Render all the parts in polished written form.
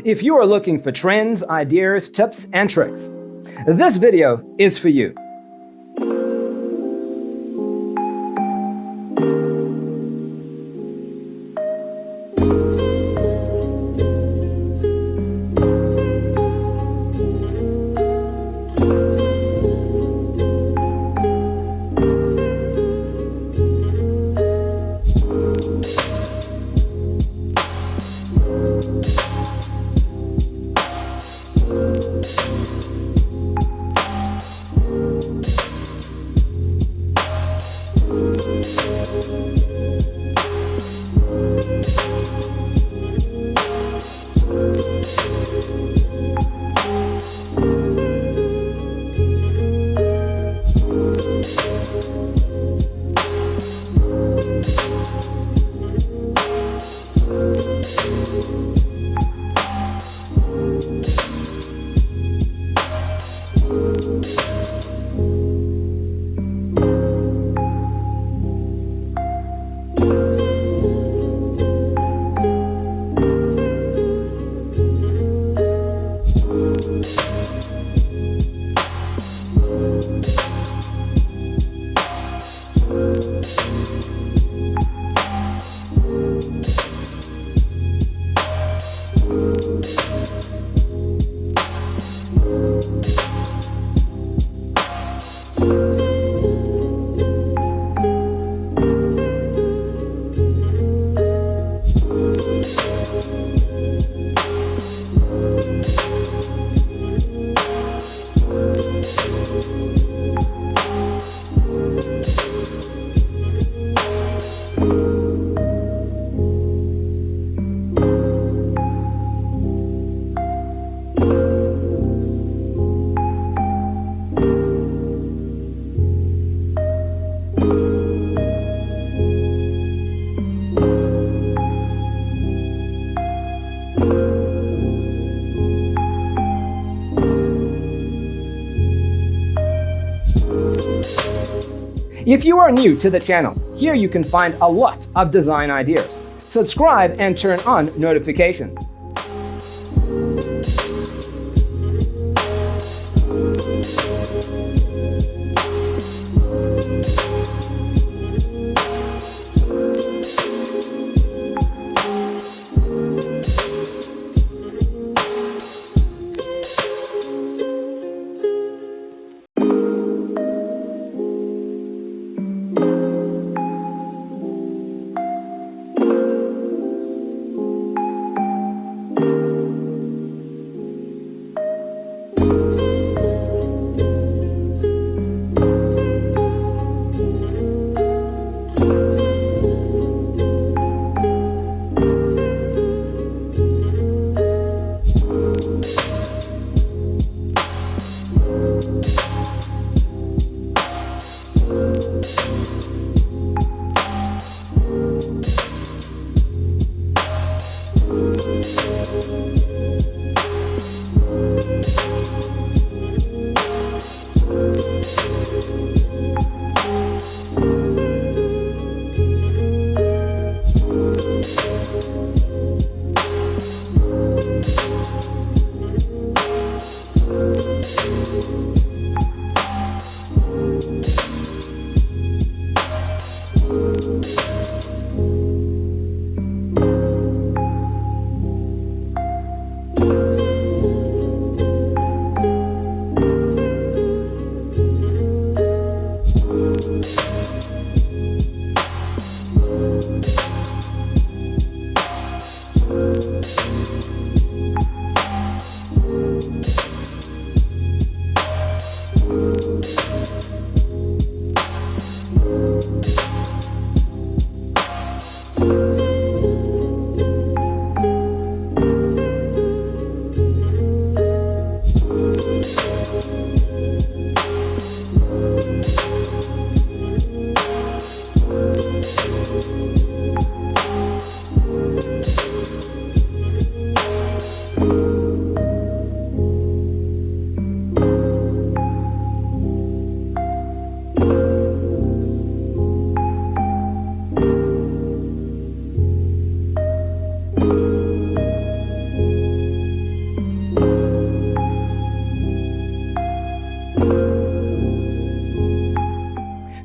If you are looking for trends, ideas, tips, and tricks, this video is for you. If you are new to the channel, here you can find a lot of design ideas. Subscribe and turn on notifications.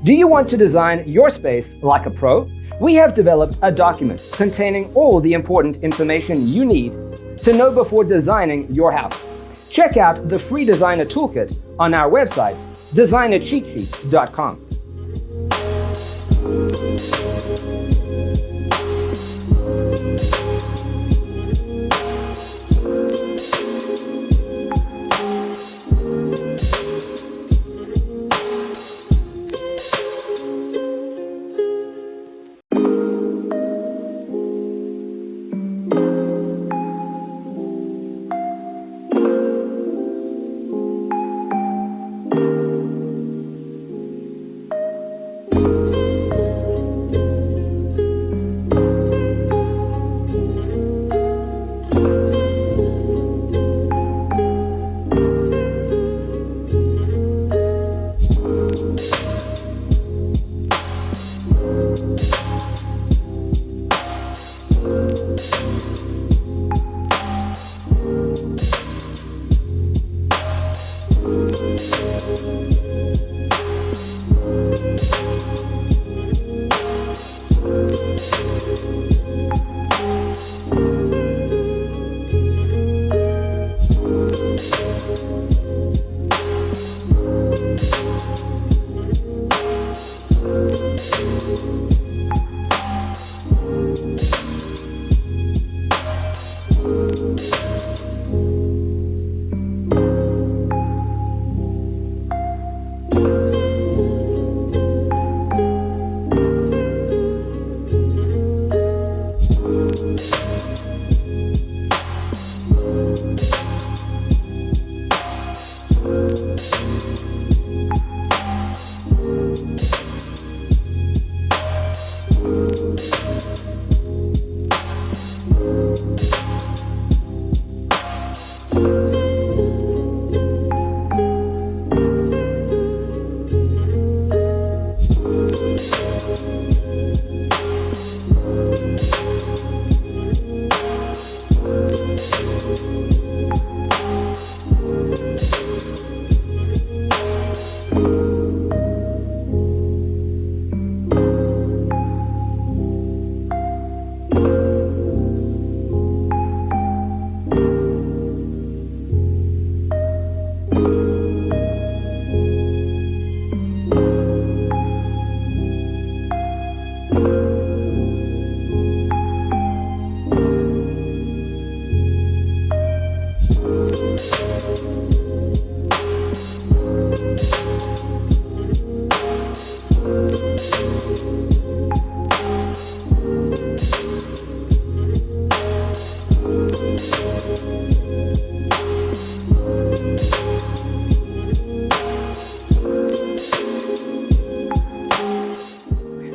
Do you want to design your space like a pro? We have developed a document containing all the important information you need to know before designing your house. Check out the free designer toolkit on our website, designercheatsheet.com.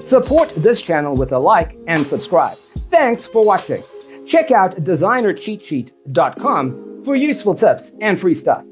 Support this channel with a like and subscribe. Thanks for watching. Check out designercheatsheet.com for useful tips and free stuff.